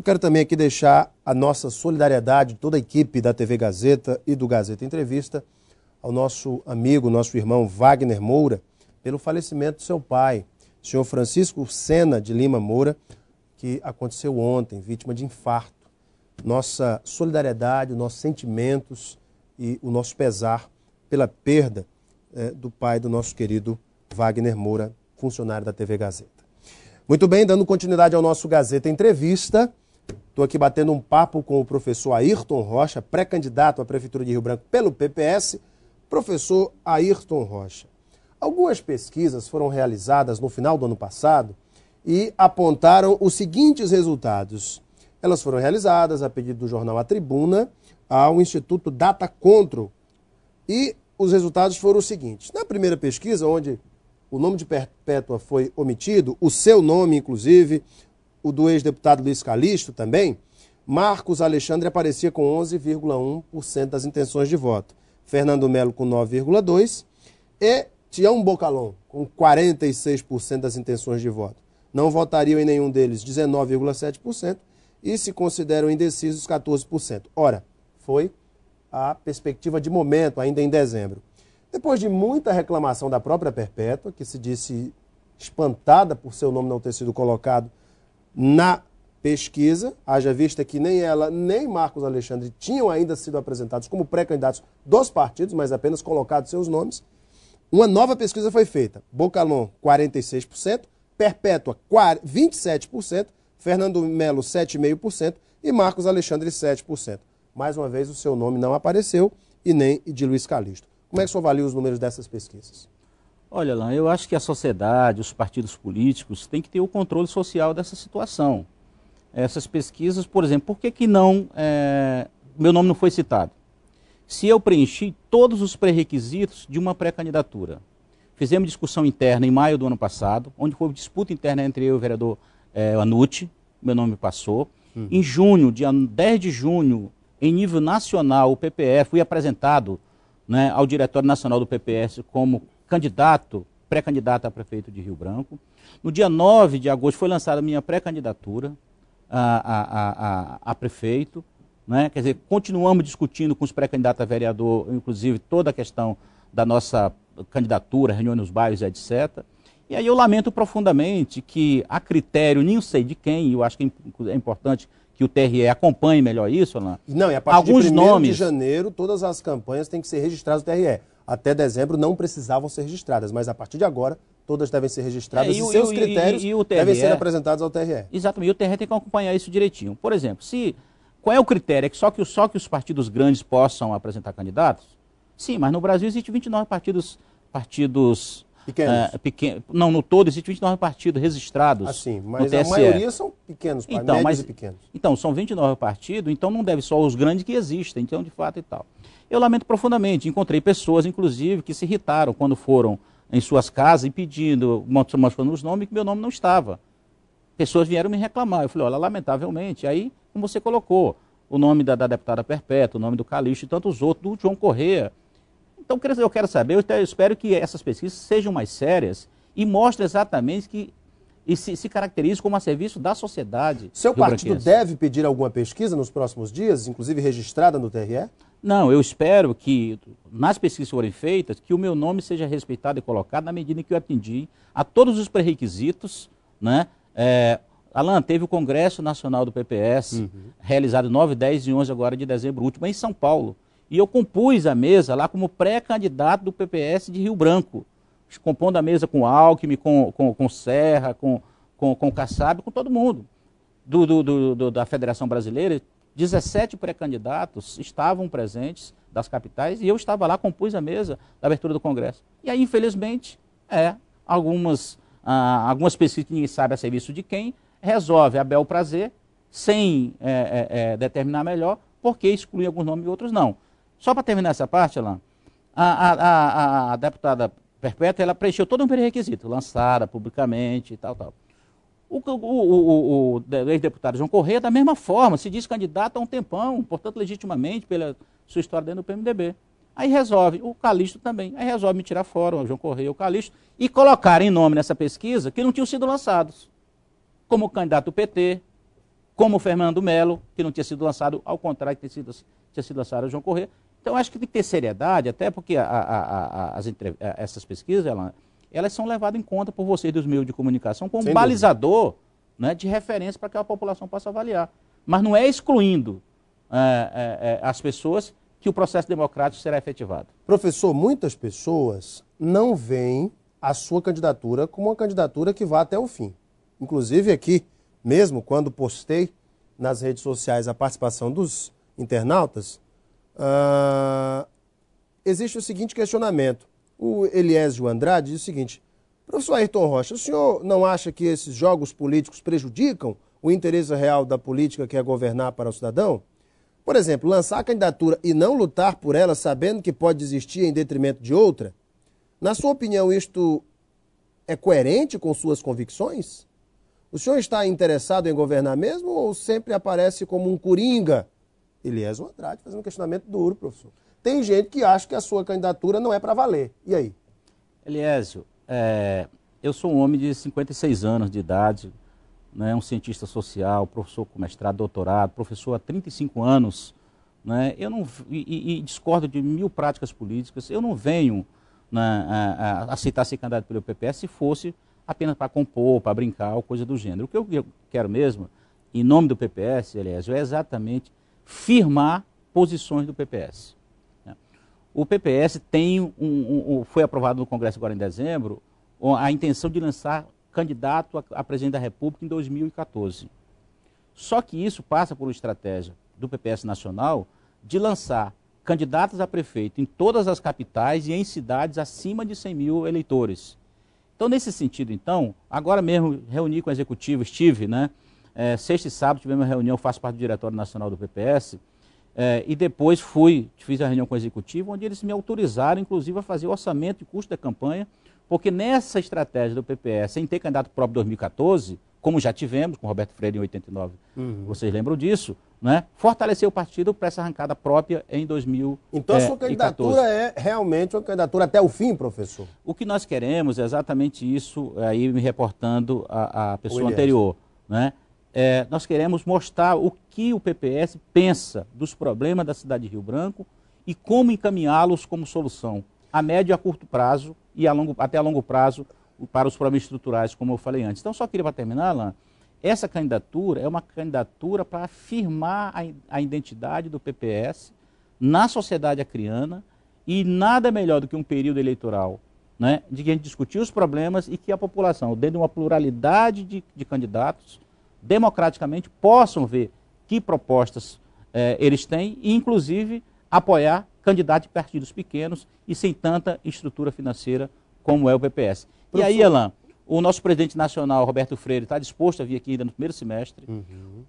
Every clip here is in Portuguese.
Eu quero também aqui deixar a nossa solidariedade, toda a equipe da TV Gazeta e do Gazeta Entrevista, ao nosso amigo, nosso irmão Wagner Moura, pelo falecimento do seu pai, o senhor Francisco Sena de Lima Moura, que aconteceu ontem, vítima de infarto. Nossa solidariedade, nossos sentimentos e o nosso pesar pela perda do pai do nosso querido Wagner Moura, funcionário da TV Gazeta. Muito bem, dando continuidade ao nosso Gazeta Entrevista, estou aqui batendo um papo com o professor Ayrton Rocha, pré-candidato à Prefeitura de Rio Branco pelo PPS. Professor Ayrton Rocha, algumas pesquisas foram realizadas no final do ano passado e apontaram os seguintes resultados. Elas foram realizadas a pedido do jornal A Tribuna ao Instituto Data Control e os resultados foram os seguintes. Na primeira pesquisa, onde o nome de Perpétua foi omitido, o seu nome, inclusive, o do ex-deputado Luiz Calixto também, Marcos Alexandre aparecia com 11,1% das intenções de voto. Fernando Melo com 9,2% e Tião Bocalon com 46% das intenções de voto. Não votariam em nenhum deles 19,7% e se consideram indecisos 14%. Ora, foi a perspectiva de momento, ainda em dezembro. Depois de muita reclamação da própria Perpétua, que se disse espantada por seu nome não ter sido colocado na pesquisa, haja vista que nem ela nem Marcos Alexandre tinham ainda sido apresentados como pré-candidatos dos partidos, mas apenas colocados seus nomes. Uma nova pesquisa foi feita. Bocalon, 46%, Perpétua, 27%, Fernando Melo, 7,5% e Marcos Alexandre, 7%. Mais uma vez, o seu nome não apareceu e nem de Luiz Calixto. Como é que o senhor avalia os números dessas pesquisas? Olha, Alain, eu acho que a sociedade, os partidos políticos têm que ter o controle social dessa situação. Essas pesquisas, por exemplo, por que não meu nome não foi citado? Se eu preenchi todos os pré-requisitos de uma pré-candidatura. Fizemos discussão interna em maio do ano passado, onde foi disputa interna entre eu e o vereador Anucci, meu nome passou. Em junho, dia 10 de junho, em nível nacional, o PPS, fui apresentado, né, ao Diretório Nacional do PPS como candidato, pré-candidato a prefeito de Rio Branco. No dia 9 de agosto foi lançada a minha pré-candidatura a prefeito, né? Quer dizer, continuamos discutindo com os pré-candidatos a vereador, inclusive toda a questão da nossa candidatura, reuniões nos bairros, etc. E aí eu lamento profundamente que a critério, nem sei de quem, eu acho que é importante que o TRE acompanhe melhor isso, Alain. Não, e a partir de 1º de janeiro, todas as campanhas têm que ser registradas no TRE. Até dezembro não precisavam ser registradas, mas a partir de agora, todas devem ser registradas e seus critérios devem ser apresentados ao TRE. Exatamente, e o TRE tem que acompanhar isso direitinho. Por exemplo, qual é o critério? É que só que os partidos grandes possam apresentar candidatos? Sim, mas no Brasil existe 29 partidos pequenos. Não, no todo existe 29 partidos registrados. Assim, mas no TSE. A maioria são pequenos, médios e pequenos. Então, são 29 partidos, então não deve só os grandes que existem, então de fato e tal. Eu lamento profundamente, encontrei pessoas, inclusive, que se irritaram quando foram em suas casas e pedindo, mostrando os nomes, que meu nome não estava. Pessoas vieram me reclamar. Eu falei, olha, lamentavelmente, aí, como você colocou, o nome da deputada Perpétua, o nome do Calixto e tantos outros, do João Correia. Então, eu quero saber, eu espero que essas pesquisas sejam mais sérias e mostrem exatamente que se caracterizem como a serviço da sociedade. Seu partido deve pedir alguma pesquisa nos próximos dias, inclusive registrada no TRE? Não, eu espero que, nas pesquisas que forem feitas, que o meu nome seja respeitado e colocado na medida em que eu atendi a todos os pré-requisitos, né? Alain, teve o Congresso Nacional do PPS, realizado 9, 10 e 11 agora de dezembro último, em São Paulo. E eu compus a mesa lá como pré-candidato do PPS de Rio Branco, compondo a mesa com Alckmin, com Serra, com Kassab, com todo mundo da Federação Brasileira. 17 pré-candidatos estavam presentes das capitais e eu estava lá, compus a mesa da abertura do Congresso. E aí, infelizmente, algumas pesquisas que ninguém sabe a serviço de quem, resolve a bel prazer, sem determinar melhor, porque exclui alguns nomes e outros não. Só para terminar essa parte, Alain, a deputada Perpétua, ela preencheu todo um pré-requisito, lançada publicamente e tal. O ex-deputado João Correia, da mesma forma, se diz candidato há um tempão, portanto, legitimamente, pela sua história dentro do PMDB. Aí resolve, o Calixto também, aí resolve me tirar fora, o João Correia e o Calixto, e colocar em nome nessa pesquisa que não tinham sido lançados, como candidato do PT, como o Fernando Melo, que não tinha sido lançado, ao contrário, que tinha sido lançado o João Corrêa. Então, acho que tem que ter seriedade, até porque essas pesquisas, elas são levadas em conta por vocês dos meios de comunicação como Sem balizador, né, de referência para que a população possa avaliar. Mas não é excluindo as pessoas que o processo democrático será efetivado. Professor, muitas pessoas não veem a sua candidatura como uma candidatura que vá até o fim. Inclusive aqui, mesmo quando postei nas redes sociais a participação dos internautas, existe o seguinte questionamento. O Eliésio Andrade diz o seguinte: professor Ayrton Rocha, o senhor não acha que esses jogos políticos prejudicam o interesse real da política, que é governar para o cidadão? Por exemplo, lançar a candidatura e não lutar por ela sabendo que pode desistir em detrimento de outra? Na sua opinião, isto é coerente com suas convicções? O senhor está interessado em governar mesmo ou sempre aparece como um coringa? Eliésio Andrade fazendo um questionamento duro, professor. Tem gente que acha que a sua candidatura não é para valer. E aí? Eliésio, eu sou um homem de 56 anos de idade, né, um cientista social, professor com mestrado, doutorado, professor há 35 anos, né, e discordo de 1000 práticas políticas. Eu não venho, né, aceitar ser candidato pelo PPS se fosse apenas para compor, para brincar ou coisa do gênero. O que eu quero mesmo, em nome do PPS, Eliésio, é exatamente firmar posições do PPS. O PPS foi aprovado no Congresso agora em dezembro, a intenção de lançar candidato a presidente da República em 2014. Só que isso passa por uma estratégia do PPS nacional de lançar candidatos a prefeito em todas as capitais e em cidades acima de 100 mil eleitores. Então, nesse sentido, então, agora mesmo reuni com o executivo, estive, né? Sexta e sábado tivemos uma reunião, faço parte do Diretório Nacional do PPS, e depois fiz a reunião com o executivo, onde eles me autorizaram, inclusive, a fazer o orçamento de custo da campanha, porque nessa estratégia do PPS, sem ter candidato próprio em 2014, como já tivemos, com Roberto Freire em 89, vocês lembram disso, né? Fortaleceu o partido para essa arrancada própria em 2014. Então a sua candidatura é realmente uma candidatura até o fim, professor? O que nós queremos é exatamente isso, aí me reportando a pessoa anterior, né? Nós queremos mostrar o que o PPS pensa dos problemas da cidade de Rio Branco e como encaminhá-los como solução a médio e a curto prazo e até a longo prazo para os problemas estruturais, como eu falei antes. Então, só queria, para terminar, Alain, essa candidatura é uma candidatura para afirmar a identidade do PPS na sociedade acriana, e nada melhor do que um período eleitoral, né, de que a gente discutir os problemas e que a população, dentro de uma pluralidade de candidatos, democraticamente possam ver que propostas eles têm e, inclusive, apoiar candidatos de partidos pequenos e sem tanta estrutura financeira como é o PPS. Professor... E aí, Alain, o nosso presidente nacional, Roberto Freire, está disposto a vir aqui ainda no primeiro semestre.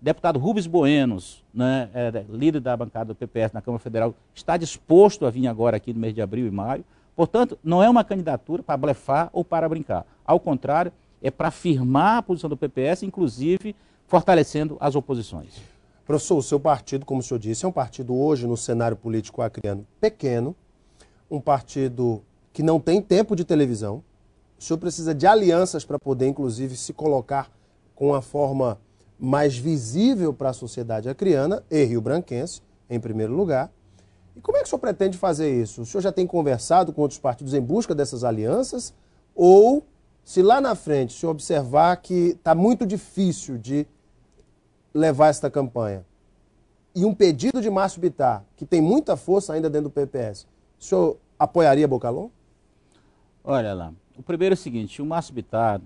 Deputado Rubens Buenos, né, líder da bancada do PPS na Câmara Federal, está disposto a vir agora aqui no mês de abril e maio. Portanto, não é uma candidatura para blefar ou para brincar. Ao contrário, é para afirmar a posição do PPS, inclusive fortalecendo as oposições. Professor, o seu partido, como o senhor disse, é um partido hoje no cenário político acriano pequeno, um partido que não tem tempo de televisão. O senhor precisa de alianças para poder, inclusive, se colocar com uma forma mais visível para a sociedade acriana e rio-branquense, em primeiro lugar. E como é que o senhor pretende fazer isso? O senhor já tem conversado com outros partidos em busca dessas alianças? Ou, se lá na frente o senhor observar que está muito difícil de levar esta campanha, e um pedido de Márcio Bittar, que tem muita força ainda dentro do PPS, o senhor apoiaria Bocalon? Olha lá, o primeiro é o seguinte: o Márcio Bittar,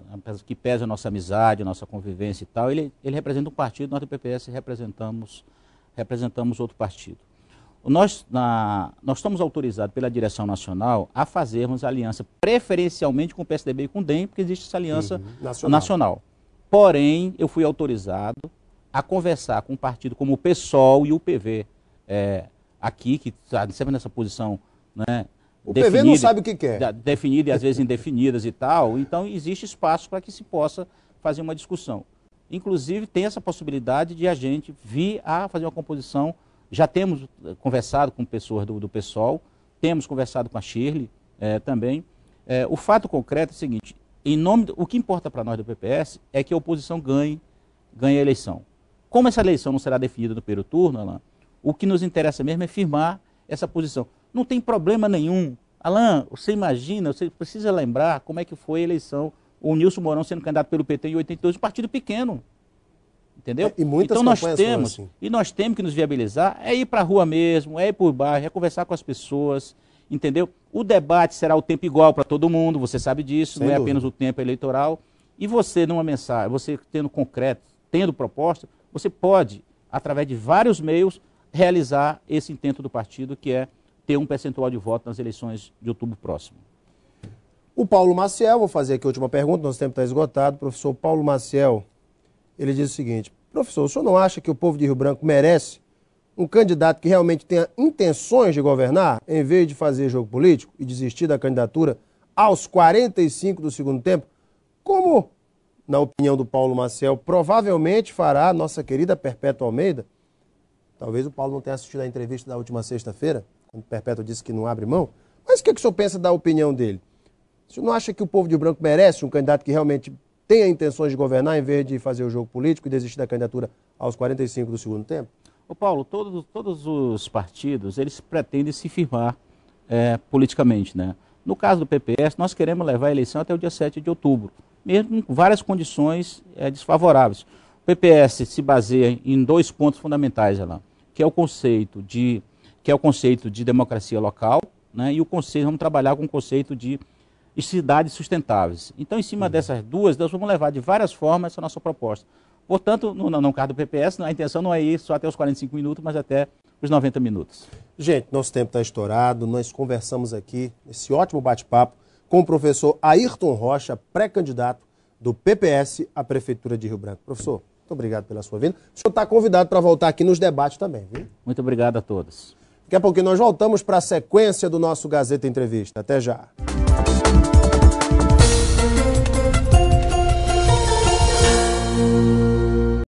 que pesa a nossa amizade, a nossa convivência e tal, ele representa um partido, nós do PPS representamos outro partido. Nós estamos autorizados pela direção nacional a fazermos aliança preferencialmente com o PSDB e com o DEM, porque existe essa aliança nacional. Porém, eu fui autorizado a conversar com um partido como o PSOL e o PV, aqui, que está sempre nessa posição, né, o PV não sabe o que quer. Definida e às vezes indefinidas e tal. Então, existe espaço para que se possa fazer uma discussão. Inclusive, tem essa possibilidade de a gente vir a fazer uma composição. Já temos conversado com pessoas do PSOL, temos conversado com a Shirley também. O fato concreto é o seguinte: o que importa para nós do PPS é que a oposição ganhe a eleição. Como essa eleição não será definida no primeiro turno, Alain, o que nos interessa mesmo é firmar essa posição. Não tem problema nenhum. Alain, você imagina, você precisa lembrar como é que foi a eleição, o Nilson Mourão sendo candidato pelo PT em 82, um partido pequeno. Entendeu? E muitas então nós temos que nos viabilizar, é ir para a rua mesmo, é ir por bairro, é conversar com as pessoas, entendeu? O debate será o tempo igual para todo mundo, você sabe disso, não é apenas o tempo eleitoral. E você, numa mensagem, você tendo concreto, tendo proposta, você pode, através de vários meios, realizar esse intento do partido, que é ter um percentual de voto nas eleições de outubro próximo. O Paulo Maciel, vou fazer aqui a última pergunta, nosso tempo está esgotado. Professor Paulo Maciel, ele diz o seguinte: professor, o senhor não acha que o povo de Rio Branco merece um candidato que realmente tenha intenções de governar, em vez de fazer jogo político e desistir da candidatura aos 45 do segundo tempo, como, na opinião do Paulo Maciel, provavelmente fará a nossa querida Perpétua Almeida? Talvez o Paulo não tenha assistido a entrevista da última sexta-feira, quando o Perpétua disse que não abre mão. Mas o que o senhor pensa da opinião dele? O senhor não acha que o povo de Rio Branco merece um candidato que realmente tenha intenções de governar, em vez de fazer o jogo político e desistir da candidatura aos 45 do segundo tempo? Ô Paulo, todos os partidos, eles pretendem se firmar politicamente, né? No caso do PPS, nós queremos levar a eleição até o dia 7 de outubro, mesmo com várias condições desfavoráveis. O PPS se baseia em dois pontos fundamentais, Alain, que é o conceito de democracia local, né? E vamos trabalhar com o conceito de cidades sustentáveis. Então, em cima dessas duas, nós vamos levar de várias formas essa nossa proposta. Portanto, no caso do PPS, a intenção não é ir só até os 45 minutos, mas até os 90 minutos. Gente, nosso tempo está estourado. Nós conversamos aqui, nesse ótimo bate-papo, com o professor Ayrton Rocha, pré-candidato do PPS à Prefeitura de Rio Branco. Professor, muito obrigado pela sua vinda. O senhor está convidado para voltar aqui nos debates também, viu? Muito obrigado a todos. Daqui a pouquinho nós voltamos para a sequência do nosso Gazeta Entrevista. Até já.